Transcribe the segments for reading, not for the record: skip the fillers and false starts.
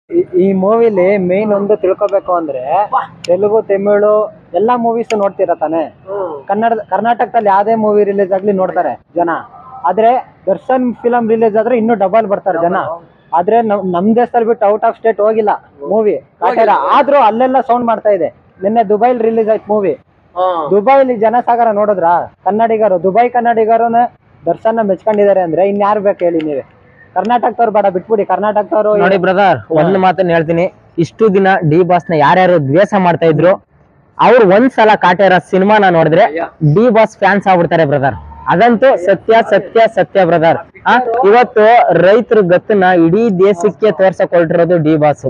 ಈ ಮೂವಿಲಿ ಮೇನ್ ಒಂದು ತಿಳ್ಕೊಬೇಕು ಅಂದ್ರೆ ತೆಲುಗು ತಮಿಳು ಎಲ್ಲಾ ಮೂವೀಸ್ ನೋಡ್ತೀರಾ ತಾನೆ. ಕರ್ನಾಟಕದಲ್ಲಿ ಯಾವ್ದೇ ಮೂವಿ ರಿಲೀಸ್ ಆಗ್ಲಿ ನೋಡ್ತಾರೆ ಜನ. ಆದ್ರೆ ದರ್ಶನ್ ಫಿಲಂ ರಿಲೀಸ್ ಆದ್ರೆ ಇನ್ನೂ ಡಬಲ್ ಬರ್ತಾರೆ ಜನ. ಆದ್ರೆ ನಮ್ ದೇಶದಲ್ಲಿ ಬಿಟ್ಟು ಔಟ್ ಆಫ್ ಸ್ಟೇಟ್ ಹೋಗಿಲ್ಲ ಮೂವಿ ಕಾಟೇರ. ಆದ್ರೂ ಅಲ್ಲೆಲ್ಲ ಸೌಂಡ್ ಮಾಡ್ತಾ ಇದೆ. ನಿನ್ನೆ ದುಬೈಲ್ ರಿಲೀಸ್ ಆಯ್ತು ಮೂವಿ. ದುಬೈಲಿ ಜನಸಾಗರ ನೋಡಿದ್ರ ಕನ್ನಡಿಗರು, ದುಬೈ ಕನ್ನಡಿಗರನ್ನ ದರ್ಶನ್ ಮೆಚ್ಕೊಂಡಿದ್ದಾರೆ ಅಂದ್ರೆ ಇನ್ಯಾರು ಬೇಕು ಹೇಳಿ ನೀವೇ. ಕರ್ನಾಟಕದವ್ರು ಬೇಡ, ಬಿಟ್ಬಿಡಿ. ಕರ್ನಾಟಕದವ್ರು ನೋಡಿ ಬ್ರದರ್, ಒಂದ್ ಮಾತನ್ನ ಹೇಳ್ತೀನಿ. ಇಷ್ಟು ದಿನ ಡಿ ಬಾಸ್ ನ ಯಾರ್ಯಾರು ದ್ವೇಷ ಮಾಡ್ತಾ ಇದ್ರು, ಅವ್ರು ಒಂದ್ಸಲ ಕಾಟೇರ ಸಿನಿಮಾನ ನೋಡಿದ್ರೆ ಡಿ ಬಾಸ್ ಫ್ಯಾನ್ಸ್ ಆಗ್ಬಿಡ್ತಾರೆ ಬ್ರದರ್. ಅದಂತೂ ಸತ್ಯ ಸತ್ಯ ಸತ್ಯ ಬ್ರದರ್. ಇವತ್ತು ರೈತರ ಗತ್ತನ್ನ ಇಡೀ ದೇಶಕ್ಕೆ ತೋರ್ಸಕ್ ಹೊರಟಿರೋದು ಡಿ ಬಾಸ್.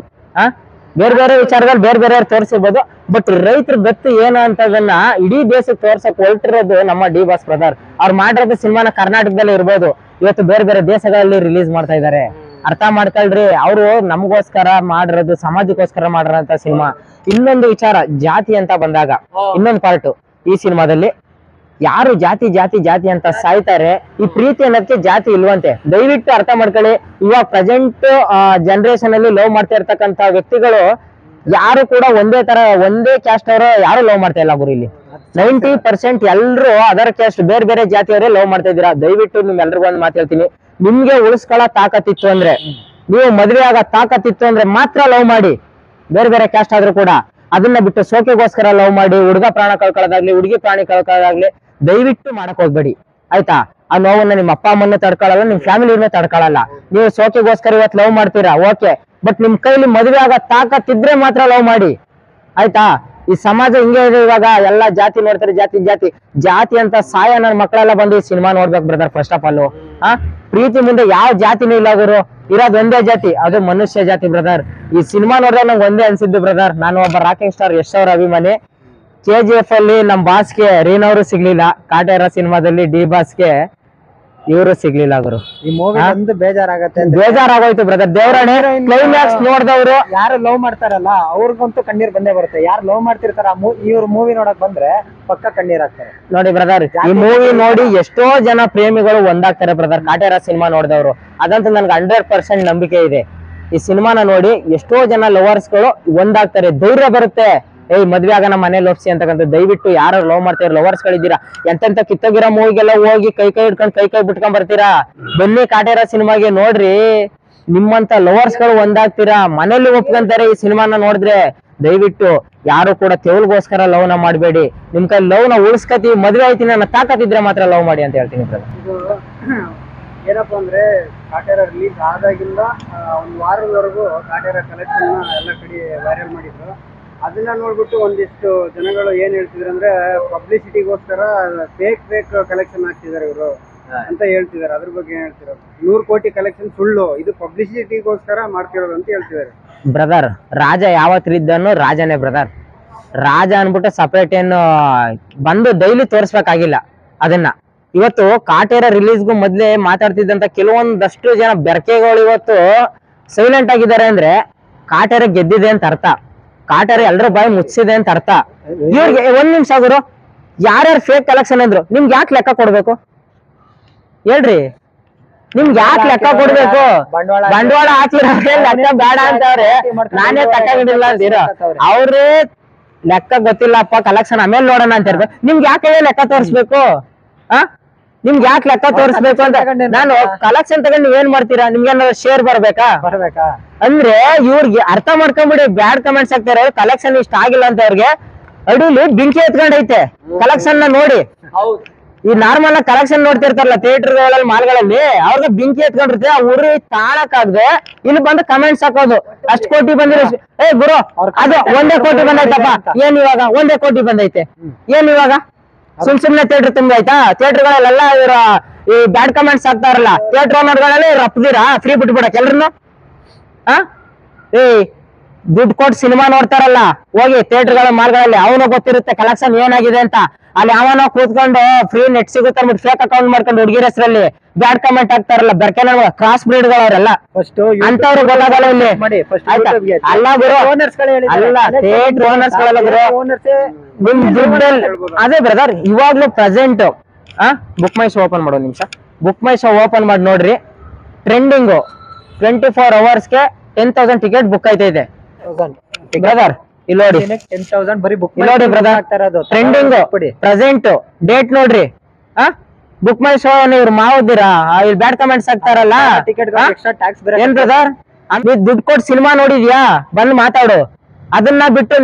ಬೇರೆ ಬೇರೆ ವಿಚಾರದಲ್ಲಿ ಬೇರೆ ಬೇರೆ ತೋರಿಸಿರ್ಬೋದು, ಬಟ್ ರೈತರ ಗತ್ತು ಏನು ಅಂತದನ್ನ ಇಡೀ ದೇಶಕ್ಕೆ ತೋರ್ಸಕ್ ಹೊರಟಿರೋದು ನಮ್ಮ ಡಿ ಬಾಸ್ ಬ್ರದರ್. ಅವ್ರು ಮಾಡಿರೋದು ಸಿನಿಮಾನ ಕರ್ನಾಟಕದಲ್ಲಿ ಇರ್ಬೋದು, ಇವತ್ತು ಬೇರೆ ಬೇರೆ ದೇಶಗಳಲ್ಲಿ ರಿಲೀಸ್ ಮಾಡ್ತಾ ಇದ್ದಾರೆ. ಅರ್ಥ ಮಾಡ್ಕೊಳ್ರಿ, ಅವರು ನಮಗೋಸ್ಕರ ಮಾಡಿರೋದು, ಸಮಾಜಕ್ಕೋಸ್ಕರ ಮಾಡಿರೋಂತ ಸಿನಿಮಾ. ಇನ್ನೊಂದು ವಿಚಾರ, ಜಾತಿ ಅಂತ ಬಂದಾಗ ಇನ್ನೊಂದು ಪಾರ್ಟ್ ಈ ಸಿನಿಮಾದಲ್ಲಿ, ಯಾರು ಜಾತಿ ಜಾತಿ ಜಾತಿ ಅಂತ ಸಾಯ್ತಾರೆ, ಈ ಪ್ರೀತಿ ಅನ್ನೋದಕ್ಕೆ ಜಾತಿ ಇಲ್ವಂತೆ. ದಯವಿಟ್ಟು ಅರ್ಥ ಮಾಡ್ಕೊಳ್ಳಿ. ಇವಾಗ ಪ್ರೆಸೆಂಟ್ ಜನರೇಷನ್ ಅಲ್ಲಿ ಲವ್ ಮಾಡ್ತಾ ಇರ್ತಕ್ಕಂತ ವ್ಯಕ್ತಿಗಳು ಯಾರು ಕೂಡ ಒಂದೇ ತರ, ಒಂದೇ ಕ್ಯಾಸ್ಟ್ ಅವರು ಯಾರು ಲವ್ ಮಾಡ್ತಾ ಇಲ್ಲ ಗುರು. ಇಲ್ಲಿ 90% ಎಲ್ರು ಅದರ್ ಕ್ಯಾಸ್ಟ್, ಬೇರೆ ಬೇರೆ ಜಾತಿಯವರೇ ಲವ್ ಮಾಡ್ತಾ ಇದ್ದೀರಾ. ದಯವಿಟ್ಟು ನಿಮ್ ಎಲ್ರಿಗೂ ಒಂದು ಮಾತು ಹೇಳ್ತೀನಿ, ನಿಮ್ಗೆ ಉಳಿಸ್ಕೊಳ್ಳೋ ತಾಕತ್ತಿತ್ತು ಅಂದ್ರೆ, ನೀವು ಮದ್ವೆ ಆಗ ತಾಕತ್ತಿತ್ತು ಅಂದ್ರೆ ಮಾತ್ರ ಲವ್ ಮಾಡಿ. ಬೇರೆ ಬೇರೆ ಕ್ಯಾಸ್ಟ್ ಆದ್ರೂ ಕೂಡ ಅದನ್ನ ಬಿಟ್ಟು ಸೋಕೆಗೋಸ್ಕರ ಲವ್ ಮಾಡಿ ಹುಡುಗ ಪ್ರಾಣ ಕಳ್ಕೊಳ್ಳೋದಾಗ್ಲಿ, ಹುಡುಗಿ ಪ್ರಾಣಿ ಕಳ್ಕೊಳ್ಳೋದಾಗ್ಲಿ ದಯವಿಟ್ಟು ಮಾಡಕ್ ಹೋಗ್ಬೇಡಿ, ಆಯ್ತಾ? ಆ ನೋವನ್ನ ನಿಮ್ಮ ಅಪ್ಪ ಅಮ್ಮನ್ನ ತಡ್ಕೊಳ್ಳಲ್ಲ, ನಿಮ್ ಫ್ಯಾಮಿಲಿನ ತಡ್ಕೊಳ್ಳಲ್ಲ. ನೀವು ಸೋಕೆಗೋಸ್ಕರ ಇವತ್ತು ಲವ್ ಮಾಡ್ತೀರಾ, ಓಕೆ, ಬಟ್ ನಿಮ್ ಕೈಲಿ ಮದುವೆ ಆಗ ತಾಕತ್ತಿದ್ರೆ ಮಾತ್ರ ಲವ್ ಮಾಡಿ, ಆಯ್ತಾ? ಈ ಸಮಾಜ ಹಿಂಗೆ ಇದೆ ಇವಾಗ. ಎಲ್ಲ ಜಾತಿ ನೋಡ್ತಾರೆ, ಜಾತಿ ಜಾತಿ ಜಾತಿ ಅಂತ ಸಾಯ ನನ್ನ ಮಕ್ಕಳೆಲ್ಲ ಬಂದು ಈ ಸಿನಿಮಾ ನೋಡ್ಬೇಕು ಬ್ರದರ್. ಫಸ್ಟ್ ಆಫ್ ಆಲ್ ಪ್ರೀತಿ ಮುಂದೆ ಯಾವ ಜಾತಿನೂ ಇಲ್ಲ ಗುರು. ಇರೋದು ಒಂದೇ ಜಾತಿ, ಅದು ಮನುಷ್ಯ ಜಾತಿ ಬ್ರದರ್. ಈ ಸಿನಿಮಾ ನೋಡಿದ್ರೆ ನಂಗೆ ಒಂದೇ ಅನ್ಸಿದ್ದು ಬ್ರದರ್, ನಾನು ಒಬ್ಬ ರಾಕಿಂಗ್ ಸ್ಟಾರ್ ಯಶ್ ಅವ್ರ ಅಭಿಮಾನಿ. KGF ಅಲ್ಲಿ ನಮ್ ಬಾಸ್ಗೆ ರೀನವರು ಸಿಗ್ಲಿಲ್ಲ, ಕಾಟೇರ ಸಿನಿಮಾದಲ್ಲಿ ಡಿ ಬಾಸ್ಗೆ ಇವರು ಸಿಗ್ಲಿಲ್ಲ ಗುರು. ಈ ಮೂವಿ ಒಂದು ಬೇಜಾರಾಗತ್ತೆ, ಬೇಜಾರಾಗೋಯ್ತು ಬ್ರದರ್. ದೇವರಾಣೆ ಕ್ಲೈಮ್ಯಾಕ್ಸ್ ನೋಡಿದವರು ಯಾರು ಲವ್ ಮಾಡ್ತಾರಲ್ಲ ಅವ್ರಿಗಂತೂ ಕಣ್ಣೀರ್ ಬಂದೇ ಬರುತ್ತೆ. ಯಾರು ಲವ್ ಮಾಡ್ತಿರ್ತಾರ ಇವ್ರ ಮೂವಿ ನೋಡಕ್ ಬಂದ್ರೆ ಪಕ್ಕ ಕಣ್ಣೀರ್ ಆಗ್ತಾರೆ. ನೋಡಿ ಬ್ರದರ್, ಈ ಮೂವಿ ನೋಡಿ ಎಷ್ಟೋ ಜನ ಪ್ರೇಮಿಗಳು ಒಂದಾಗ್ತಾರೆ ಬ್ರದರ್, ಕಾಟೇರ ಸಿನಿಮಾ ನೋಡಿದವರು. ಅದಂತೂ ನನ್ಗೆ 100% ನಂಬಿಕೆ ಇದೆ. ಈ ಸಿನಿಮಾನ ನೋಡಿ ಎಷ್ಟೋ ಜನ ಲವರ್ಸ್ ಗಳು ಒಂದಾಗ್ತಾರೆ, ಧೈರ್ಯ ಬರುತ್ತೆ. ಮದ್ವೆ ಆಗ ನಮ್ಮ ಮನೇಲಿ ಒಪ್ಸಿ ಅಂತಕ್ಕಂಥ. ದಯವಿಟ್ಟು ಯಾರು ಲವ್ ಮಾಡ್ತೀರಾ, ಲವರ್ಸ್ ಗಳಿದ್ದೀರಾ, ಎಂತೆಂತ ಕಿತ್ತೋಗಿರೋ ಮೂವಿಗೆಲ್ಲ ಹೋಗಿ ಕೈ ಹಿಡ್ಕೊಂಡು ಕೈ ಬಿಟ್ಕೊಂಡ್ ಬರ್ತೀರಾ, ಬನ್ನಿ ಕಾಟೇರ ಸಿನಿಮಾಗೆ ನೋಡ್ರಿ. ನಿಮ್ಮಂತ ಲವರ್ಸ್ ಗಳು ಒಂದಾಗ್ತೀರಾ, ಮನೇಲಿ ಒಪ್ಕೊಂತಾರೆ ಈ ಸಿನಿಮಾನ ನೋಡಿದ್ರೆ. ದಯವಿಟ್ಟು ಯಾರು ಕೂಡ ತೆವಲ್ಗೋಸ್ಕರ ಲವ್ ನ ಮಾಡ್ಬೇಡಿ. ನಿಮ್ ಕೈ ಲವ್ ನ ಉಳಿಸ್ಕತಿ, ಮದ್ವೆ ಆಯ್ತೀನಿ ನನ್ನ ತಾಕತ್ತಿದ್ರೆ ಮಾತ್ರ ಲವ್ ಮಾಡಿ ಅಂತ ಹೇಳ್ತೀನಿ. ಏನಪ್ಪಾ ಅಂದ್ರೆ ಕಾಟೇರ ರಿಲೀಸ್ ಆದಾಗಿಂದ ಒಂದು ವಾರದವರೆಗೂ ಕಾಟೇರ ಕಲೆಕ್ಷನ್ ಎಲ್ಲ ಕಡೆ ವೈರಲ್ ಮಾಡಿದ್ರು. ಅದನ್ನ ನೋಡ್ಬಿಟ್ಟು ಒಂದಿಷ್ಟು ಜನಗಳು ಏನ್ ಹೇಳ್ತಿದ್ರು ಅಂದ್ರೆ, ಪಬ್ಲಿಸಿಟಿಗೋಸ್ಕರ ಫೇಕ್ ಕಲೆಕ್ಷನ್ ಹಾಕ್ತಿದಾರೆ ಇವರು ಅಂತ ಹೇಳ್ತಿದಾರೆ. ಅದ್ರ ಬಗ್ಗೆ ಏನ್ ಹೇಳ್ತಿರೋ? 100 ಕೋಟಿ ಕಲೆಕ್ಷನ್ ಸುಳ್ಳು, ಇದು ಪಬ್ಲಿಸಿಟಿಗೋಸ್ಕರ ಮಾಡ್ತಿರೋದು ಅಂತ ಹೇಳ್ತಿದಾರೆ. ಬ್ರದರ್, ರಾಜ ಯಾವತ್ತಿದ್ದಾನು ರಾಜನೇ ಬ್ರದರ್. ರಾಜ ಅನ್ಬಿಟ್ಟು ಸಪರೇಟ್ ಏನು ಬಂದು ಡೈಲಿ ತೋರಿಸ್ಬೇಕಾಗಿಲ್ಲ ಅದನ್ನ. ಇವತ್ತು ಕಾಟೇರ ರಿಲೀಸ್ಗೂ ಮೊದ್ಲೇ ಮಾತಾಡ್ತಿದ್ದಂತ ಕೆಲವೊಂದಷ್ಟು ಜನ ಬೆರಕೆಗಳು ಇವತ್ತು ಸೈಲೆಂಟ್ ಆಗಿದ್ದಾರೆ ಅಂದ್ರೆ ಕಾಟೇರ ಗೆದ್ದಿದೆ ಅಂತ ಅರ್ಥ. ಕಾಟೇರ ಎಲ್ರ ಬಾಯಿ ಮುಚ್ಚಿದೆ ಅಂತ ಅರ್ಥ. ಇವ್ರಿಗೆ ಒಂದ್ ನಿಮಿಷ ಗುರು, ಯಾರ್ಯಾರು ಫೇಕ್ ಕಲೆಕ್ಷನ್ ಅಂದ್ರು ನಿಮ್ಗೆ ಯಾಕೆ ಲೆಕ್ಕ ಕೊಡ್ಬೇಕು ಹೇಳ್ರಿ? ನಿಮ್ಗೆ ಯಾಕೆ ಲೆಕ್ಕ ಕೊಡ್ಬೇಕು? ಬಂಡವಾಳ ಹಾಕಿರೋರೆ ಲೆಕ್ಕ ಬೇಡ ಅಂತವ್ರೆ, ನಾನೇ ತಕೊಂಡಿಲ್ಲ ಅಂತೀರ. ಅವ್ರೇ ಲೆಕ್ಕ ಗೊತ್ತಿಲ್ಲಪ್ಪ, ಕಲೆಕ್ಷನ್ ಆಮೇಲೆ ನೋಡೋಣ ಅಂತ ಇರ್ಬೇಕು. ನಿಮ್ಗೆ ಯಾಕೆ ಲೆಕ್ಕ ತೋರಿಸ್ಬೇಕು? ನಿಮ್ಗೆ ಯಾಕೆ ಲೆಕ್ಕ ತೋರಿಸ್ಬೇಕು ಅಂತ? ನಾನು ಕಲೆಕ್ಷನ್ ತಗೊಂಡು ನೀವ್ ಏನ್ ಮಾಡ್ತೀರಾ? ನಿಮ್ಗೆ ಏನಾದ್ರು ಶೇರ್ ಬರ್ಬೇಕಾ ಅಂದ್ರೆ ಇವ್ರಿಗೆ ಅರ್ಥ ಮಾಡ್ಕೊಂಡ್ಬಿಡಿ. ಬ್ಯಾಡ್ ಕಮೆಂಟ್ಸ್ ಆಗ್ತಾರೆ, ಕಲೆಕ್ಷನ್ ಇಷ್ಟ ಆಗಿಲ್ಲ ಅಂತ ಅವ್ರಿಗೆ ಅಡಿಲಿ ಬೆಂಕಿ ಎತ್ಕೊಂಡೈತೆ ಕಲೆಕ್ಷನ್ ನ ನೋಡಿ. ಈ ನಾರ್ಮಲ್ ಕಲೆಕ್ಷನ್ ನೋಡ್ತಿರ್ತಾರಲ್ಲ ಥಿಯೇಟರ್ಗಳಲ್ಲಿ, ಮಾಲ್ಗಳಲ್ಲಿ, ಅವ್ರಿಗೆ ಬೆಂಕಿ ಎತ್ಕೊಂಡಿರುತ್ತೆ. ಆ ಉರಿ ತಾಳಕ್ಕಾಗದೆ ಇಲ್ಲಿ ಬಂದು ಕಮೆಂಟ್ಸ್ ಹಾಕೋದು, ಅಷ್ಟ್ ಕೋಟಿ ಬಂದಿರೋ ಗುರು, ಅದು 1 ಕೋಟಿ ಬಂದೈತಪ್ಪ, ಏನ್ ಇವಾಗ 1 ಕೋಟಿ ಬಂದೈತೆ, ಏನ್ ಇವಾಗ ಸುಮ್ನೆ ಥಿಯೇಟರ್ ತುಂಬೈತಾ? ಥಿಯೇಟರ್ಗಳಲ್ಲೆಲ್ಲ ಇವ್ರ ಈ ಬ್ಯಾಡ್ ಕಮೆಂಟ್ಸ್ ಆಗ್ತಾರಲ್ಲ, ಥಿಯೇಟರ್ ಓನರ್ಗಳಲ್ಲಿ ರಪ್ದಿರಾ ಫ್ರೀ ಬಿಟ್ಬಿಡಕ್ ಎಲ್ರನ್ನು. ದುಡ್ಡು ಕೊಟ್ಟು ಸಿನಿಮಾ ನೋಡ್ತಾರಲ್ಲ ಹೋಗಿ ಥಿಯೇಟರ್ಗಳ ಮಾಲ್ಗಳಲ್ಲಿ, ಅವನು ಗೊತ್ತಿರುತ್ತೆ ಕಲೆಕ್ಷನ್ ಏನಾಗಿದೆ ಅಂತ. ಅಲ್ಲಿ ಅವನ ಕೂತ್ಕೊಂಡು ಫ್ರೀ ನೆಟ್ ಸಿಗುತ್ತೆ ಅಂದ್ಬಿಟ್ಟು ಫೇಕ್ ಅಕೌಂಟ್ ಮಾಡ್ಕೊಂಡು ಹುಡುಗಿರ ಹೆಸರಲ್ಲಿ ಬ್ಯಾಡ್ ಕಮೆಂಟ್ ಆಗ್ತಾರಲ್ಲ, ಬೆರ್ಕೆ ಕ್ರಾಸ್ ಬ್ರೀಡ್ಗಳು ಅವರೆಲ್ಲ ಅಂತವ್ರು ಗೊತ್ತಾಗಲ್ಲ ಇಲ್ಲಿ. ಅಲ್ಲ ಗುರು, ಅಲ್ಲ ಥಿಯೇಟರ್ ಓನರ್ಸ್ ಗಳಲ್ಲ ಗುರು, ನಿಮ್ ದುಡ್ಡಲ್ಲಿ. ಅದೇ ಬ್ರದರ್, ಇವಾಗ್ಲೂ present BookMyShow open ಮಾಡೋ ನಿಮಿಷ, ಬುಕ್ ಮೈ ಶೋ ಓಪನ್ ಮಾಡಿ ನೋಡ್ರಿ. ಟ್ರೆಂಡಿಂಗು 24 hours 10,000 ಟಿಕೆಟ್ ಬುಕ್ ಆಯ್ತೈತೆ ಬ್ರದರ್. ಇಲ್ಲಿ ನೋಡಿ 10,000 ಬರೀ ಬುಕ್ ಇಲ್ಲಿ ನೋಡಿ ಬ್ರದರ್, ಟ್ರೆಂಡಿಂಗ್ ಪ್ರೆಸೆಂಟ್ ಡೇಟ್ ನೋಡ್ರಿ. ಬುಕ್ ಮೈ ಶೋ ಇವ್ರು ಮಾವುದಿರಾ ಇಲ್ಲಿ ಬ್ಯಾಡ್ ಕಮೆಂಟ್ಸ್ ಆಗ್ತಾರಲ್ಲ. ಏನ್ ಬ್ರದರ್, ದುಡ್ಡು ಕೊಟ್ಟು ಸಿನಿಮಾ ನೋಡಿದ್ಯಾ ಬಂದ್ ಮಾತಾಡು. ಅದನ್ನ ಬಿಟ್ಟು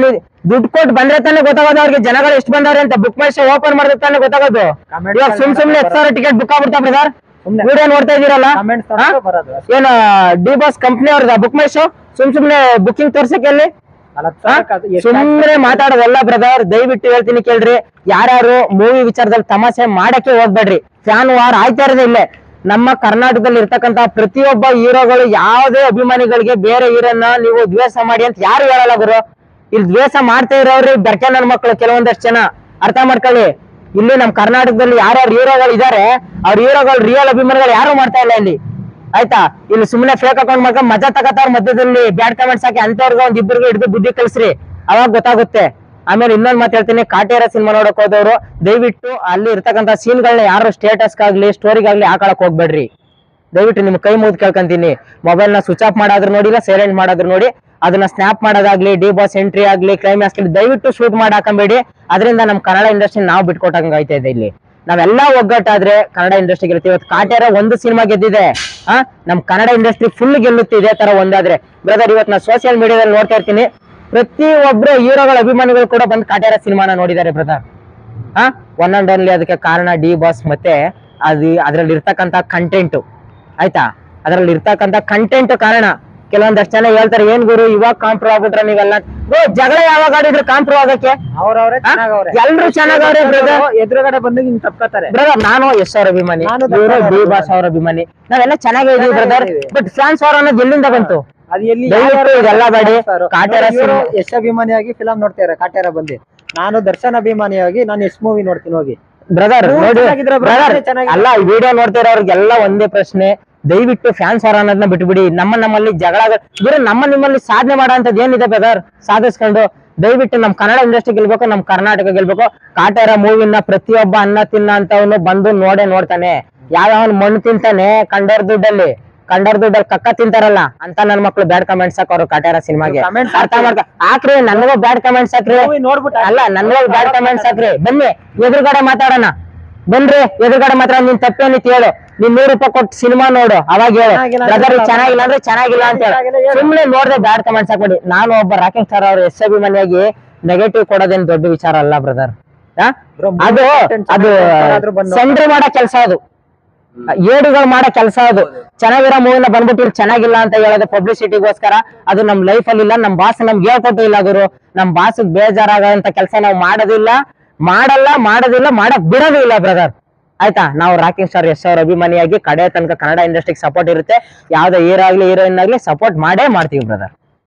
ದುಡ್ಡು ಕೊಟ್ಟು ಬಂದ್ರೆ ತಾನೇ ಗೊತ್ತಾಗೋದು ಅವ್ರಿಗೆ ಜನಗಳು ಎಷ್ಟು ಬಂದವ್ರೆ ಅಂತ. ಬುಕ್ ಮೈ ಶೋ ಓಪನ್ ಮಾಡಿದ್ರೆ ತಾನೇ ಗೊತ್ತಾಗೋದು. ಇವಾಗ ಸುಮ್ನೆ 10,000 ಟಿಕೆಟ್ ಬುಕ್ ಆಗ್ಬಿಡ್ತಾ ಬ್ರದರ್. ವಿಡಿಯೋ ನೋಡ್ತಾ ಇದೀರಲ್ಲ, ಏನು ಡಿ ಬಾಸ್ ಕಂಪ್ನಿ ಅವ್ರದ ಬುಕ್ ಮೈ ಶೋ ಸುಮ್ನೆ ಬುಕಿಂಗ್ ತೋರ್ಸಕ್ಕೆ ಅಲ್ಲಿ ಸುಮ್ನೆ ಮಾತಾಡೋದಲ್ಲ ಬ್ರದರ್. ದಯವಿಟ್ಟು ಹೇಳ್ತೀನಿ ಕೇಳ್ರಿ, ಯಾರ್ಯಾರು ಮೂವಿ ವಿಚಾರದಲ್ಲಿ ತಮಾಷೆ ಮಾಡಕ್ಕೆ ಹೋಗ್ಬೇಡ್ರಿ. ಫ್ಯಾನ್ ವಾರ್ ಆಯ್ತಾ ಇರೋದೇ ಇಲ್ಲೇ. ನಮ್ಮ ಕರ್ನಾಟಕದಲ್ಲಿ ಇರ್ತಕ್ಕಂತ ಪ್ರತಿಯೊಬ್ಬ ಹೀರೋಗಳು ಯಾವುದೇ ಅಭಿಮಾನಿಗಳಿಗೆ ಬೇರೆ ಹೀರೋನ ನೀವು ದ್ವೇಷ ಮಾಡಿ ಅಂತ ಯಾರು ಹೇಳಲ್ಲ ಗುರು. ಇಲ್ಲಿ ದ್ವೇಷ ಮಾಡ್ತಾ ಇರೋರು ಬೆರ್ಕೆ ನನ್ನ ಮಕ್ಕಳು ಕೆಲವೊಂದಷ್ಟು ಜನ, ಅರ್ಥ ಮಾಡ್ಕೊಳ್ಳಿ. ಇಲ್ಲಿ ನಮ್ ಕರ್ನಾಟಕದಲ್ಲಿ ಯಾರ್ಯಾರು ಹೀರೋಗಳು ಇದಾರೆ ಅವ್ರ ಹೀರೋಗಳು ರಿಯಲ್ ಅಭಿಮಾನಿಗಳು ಯಾರು ಮಾಡ್ತಾ ಇಲ್ಲ ಇಲ್ಲಿ, ಆಯ್ತಾ. ಇಲ್ಲಿ ಸುಮ್ನೆ ಫೇಕ್ ಅಕೌಂಟ್ ಮಾಡ್ಕೊಂಡು ಮಜಾ ತಗತಾವ್ರ ಮಧ್ಯದಲ್ಲಿ ಬ್ಯಾಡ್ ಕಮೆಂಟ್ಸ್ ಹಾಕಿ ಅಂತವ್ರಿಗೆ ಒಂದ್ ಇಬ್ಬರಿಗೆ ಹಿಡಿದು ಬುದ್ಧಿ ಕಲಿಸ್ರಿ, ಅವಾಗ ಗೊತ್ತಾಗುತ್ತೆ. ಆಮೇಲೆ ಇನ್ನೊಂದ್ ಮಾತು ಹೇಳ್ತೀನಿ, ಕಾಟೇರ ಸಿನಿಮಾ ನೋಡಕ್ ಹೋದವ್ರು ದಯವಿಟ್ಟು ಅಲ್ಲಿ ಇರ್ತಕ್ಕಂಥ ಸೀನ್ಗಳನ್ನ ಯಾರು ಸ್ಟೇಟಸ್ಗಾಗ್ಲಿ ಸ್ಟೋರಿಗಾಗ್ಲಿ ಹಾಕೊಳಕ್ ಹೋಗ್ಬೇಡ್ರಿ. ದಯವಿಟ್ಟು ನಿಮ್ ಕೈ ಮುಗಿದು ಕೇಳ್ಕೊಂತೀನಿ. ಮೊಬೈಲ್ ನ ಸ್ವಿಚ್ ಆಫ್ ಮಾಡಾದ್ರು ನೋಡಿ, ಇಲ್ಲ ಸೈಲೆಂಟ್ ಮಾಡಾದ್ರು ನೋಡಿ. ಅದನ್ನ ಸ್ನಾಪ್ ಮಾಡೋದಾಗ್ಲಿ, ಡಿ ಬಾಸ್ ಎಂಟ್ರಿ ಆಗ್ಲಿ, ಕ್ಲೈಮ್ಯಾಕ್ಸ್ ದಯವಿಟ್ಟು ಶೂಟ್ ಮಾಡಿ ಹಾಕೊಂಬೇಡಿ. ಅದರಿಂದ ನಮ್ ಕನ್ನಡ ಇಂಡಸ್ಟ್ರಿ ನಾವು ಬಿಟ್ಕೊಟ್ಟಂಗ ಆಯ್ತಾ ಇದೆ. ಇಲ್ಲಿ ನಾವೆಲ್ಲಾ ಒಗ್ಗಟ್ಟಾದ್ರೆ ಕನ್ನಡ ಇಂಡಸ್ಟ್ರಿ ಗೆಲ್ತೀವಿ. ಇವತ್ತು ಕಾಟೇರ ಒಂದು ಸಿನಿಮಾ ಗೆದ್ದಿದೆ, ನಮ್ ಕನ್ನಡ ಇಂಡಸ್ಟ್ರಿ ಫುಲ್ ಗೆಲ್ಲುತ್ತೆ ಇದೇ ತರ ಒಂದಾದ್ರೆ. ಬ್ರದರ್, ಇವತ್ತು ನಾ ಸೋಷಿಯಲ್ ಮೀಡಿಯಾದಲ್ಲಿ ನೋಡ್ತಾ ಇರ್ತೀನಿ, ಪ್ರತಿ ಒಬ್ರು ಹೀರೋಗಳ ಅಭಿಮಾನಿಗಳು ಕೂಡ ಬಂದು ಕಾಟೇರ ಸಿನಿಮಾನ ನೋಡಿದ್ದಾರೆ ಬ್ರದರ್. ಒನ್ ಅಂಡ್ ಓನ್ಲಿ ಅದಕ್ಕೆ ಕಾರಣ ಡಿ ಬಾಸ್ ಮತ್ತೆ ಅದ್ರಲ್ಲಿ ಇರ್ತಕ್ಕಂತ ಕಂಟೆಂಟ್, ಆಯ್ತಾ. ಅದ್ರಲ್ಲಿ ಇರ್ತಕ್ಕಂತ ಕಂಟೆಂಟ್ ಕಾರಣ. ಕೆಲವೊಂದಷ್ಟು ಜನ ಹೇಳ್ತಾರೆ, ಏನ್ ಗುರು ಇವಾಗ ಕಾಂಪ್ರೋ ಆಗ್ಬಿಟ್ರೆ ನೀವೆಲ್ಲ. ಜಗಳ ಯಾವಾಗ ಆಡಿದ್ರು ಕಾಂಪ್ರೋ ಆಗಕ್ಕೆ ಎಲ್ರು ಚೆನ್ನಾಗವ್ರೆ ಬ್ರದರ್. ಎದುರುಗಡೆ ಬಂದು ಹಿಂಗ್ ತಪ್ಕೋತಾರೆ ಬ್ರದರ್. ನಾನು ಯಶ್ ಅವ್ರ ಅಭಿಮಾನಿ, ಇವರು ಡಿ ಬಾಸ್ ಅವ್ರ ಅಭಿಮಾನಿ, ನಾವೆಲ್ಲ ಚೆನ್ನಾಗೇ ಇದೀವಿ ಬ್ರದರ್. ಬಟ್ ಫ್ಯಾನ್ಸ್ ಅವ್ರ ಅನ್ನೋದು ಎಲ್ಲಿಂದ ಬಂತು? ಇದೆಲ್ಲ ಬೇಡಿ. ಕಾಟೇರ ಯಶ್ ಅಭಿಮಾನಿಯಾಗಿ ಫಿಲಂ ನೋಡ್ತಾರೆ ಕಾಟೇರ ಬಂದು. ನಾನು ದರ್ಶನ್ ಅಭಿಮಾನಿಯಾಗಿ ನಾನು ಯಶ್ ಮೂವಿ ನೋಡ್ತೀನಿ ಹೋಗಿ. ಬ್ರದರ್ ನೋಡಿ ಅಲ್ಲ, ಈ ವಿಡಿಯೋ ನೋಡ್ತಾ ಇರೋರ್ಗೆಲ್ಲ ಒಂದೇ ಪ್ರಶ್ನೆ, ದಯವಿಟ್ಟು ಫ್ಯಾನ್ಸ್ ಅವರ ಅನ್ನೋದನ್ನ ಬಿಟ್ಬಿಡಿ. ನಮ್ಮಲ್ಲಿ ಜಗಳ ನಮ್ಮ ನಿಮ್ಮಲ್ಲಿ ಸಾಧನೆ ಮಾಡೋ ಅಂತದ್ ಏನಿದೆ ಬ್ರದರ್, ಸಾಧಿಸ್ಕೊಂಡು ದಯವಿಟ್ಟು ನಮ್ ಕನ್ನಡ ಇಂಡಸ್ಟ್ರಿ ಗೆಲ್ಬೇಕು, ನಮ್ ಕರ್ನಾಟಕ ಗೆಲ್ಬೇಕು. ಕಾಟೇರ ಮೂವಿನ ಪ್ರತಿಯೊಬ್ಬ ಅನ್ನ ತಿನ್ನ ಅಂತವನು ಬಂದು ನೋಡ್ತಾನೆ. ಯಾವ್ಯಾವನ್ ಮಣ್ಣು ತಿಂತಾನೆ ಕಂಡೋರ್ ದುಡ್ಡಲ್ಲಿ ಕಕ್ಕ ತಿಂತಾರಲ್ಲ ಅಂತ ನನ್ ಮಕ್ಳು ಬ್ಯಾಡ್ ಕಮೆಂಟ್ಸ್ ಹಾಕೋರು ಕಾಟೇರ ಸಿನಿಮಾಗೆ. ಅರ್ಥ ಮಾಡ್ಕ ಹಾಕ್ರಿ, ನನಗೂ ಬ್ಯಾಡ್ ಕಮೆಂಟ್ಸ್ ಹಾಕ್ರಿ. ಅಲ್ಲ, ನನಗೂ ಬ್ಯಾಡ್ ಕಮೆಂಟ್ಸ್ ಹಾಕ್ರಿ. ಬನ್ನಿ ಎದುರುಗಡೆ ಮಾತಾಡೋಣ, ಬನ್ರಿ ಎದುರುಗಡೆ ಮಾತ್ರ. ನಿನ್ ತಪ್ಪೇನಿತ್ತು ಹೇಳು, ನೀನ್ 100 ರೂಪಾಯಿ ಕೊಟ್ಟು ಸಿನಿಮಾ ನೋಡು, ಅವಾಗ ಹೇಳು ಬ್ರದರ್ ಚೆನ್ನಾಗಿಲ್ಲ ಅಂದ್ರೆ ಚೆನ್ನಾಗಿಲ್ಲ ಅಂತ ಹೇಳಿ. ಸುಮ್ನೆ ನೋಡ್ದೆ ಬ್ಯಾಡ್ ಕಮೆಂಟ್ಸ್ ಹಾಕ್ಬೇಡಿ. ನಾನು ಒಬ್ಬ ರಾಕಿಂಗ್ ಸ್ಟಾರ್ ಅವ್ರ ಎಸ್ ಅಭಿಮಾನಿಯಾಗಿ ನೆಗೆಟಿವ್ ಕೊಡೋದೇನ್ ದೊಡ್ಡ ವಿಚಾರ ಅಲ್ಲ ಬ್ರದರ್. ಅದು ಸೆಂಡ್ರಿ ಮಾಡೋ ಕೆಲಸ, ಅದು ಏಡುಗಳು ಮಾಡೋ ಕೆಲಸ. ಅದು ಚೆನ್ನಾಗಿರೋ ಮೂವಿನ ಬಂದ್ಬಿಟ್ಟು ಚೆನ್ನಾಗಿಲ್ಲ ಅಂತ ಹೇಳೋದು ಪಬ್ಲಿಸಿಟಿಗೋಸ್ಕರ. ಅದು ನಮ್ ಲೈಫ್ ಅಲ್ಲಿ ಇಲ್ಲ. ನಮ್ ಬಾಸ್ ನಮ್ಗೆ ಹೇಳ್ಕೊಟ್ಟು ಇಲ್ಲ ಗುರು. ನಮ್ ಬಾಸ್ ಬೇಜಾರಾಗಂತ ಕೆಲಸ ನಾವು ಮಾಡೋದಿಲ್ಲ, ಮಾಡಕ್ ಬಿಡೋದು ಇಲ್ಲ ಬ್ರದರ್, ಆಯ್ತಾ. ನಾವು ರಾಕಿಂಗ್ ಸ್ಟಾರ್ ಯಶ್ ಅವ್ರ ಅಭಿಮಾನಿಯಾಗಿ ಕಡೆ ತನಕ ಕನ್ನಡ ಇಂಡಸ್ಟ್ರಿಗೆ ಸಪೋರ್ಟ್ ಇರುತ್ತೆ. ಯಾವ್ದೇ ಹೀರೋ ಆಗ್ಲಿ ಹೀರೋಯಿನ್ ಆಗ್ಲಿ ಸಪೋರ್ಟ್ ಮಾಡೇ ಮಾಡ್ತೀವಿ ಬ್ರದರ್.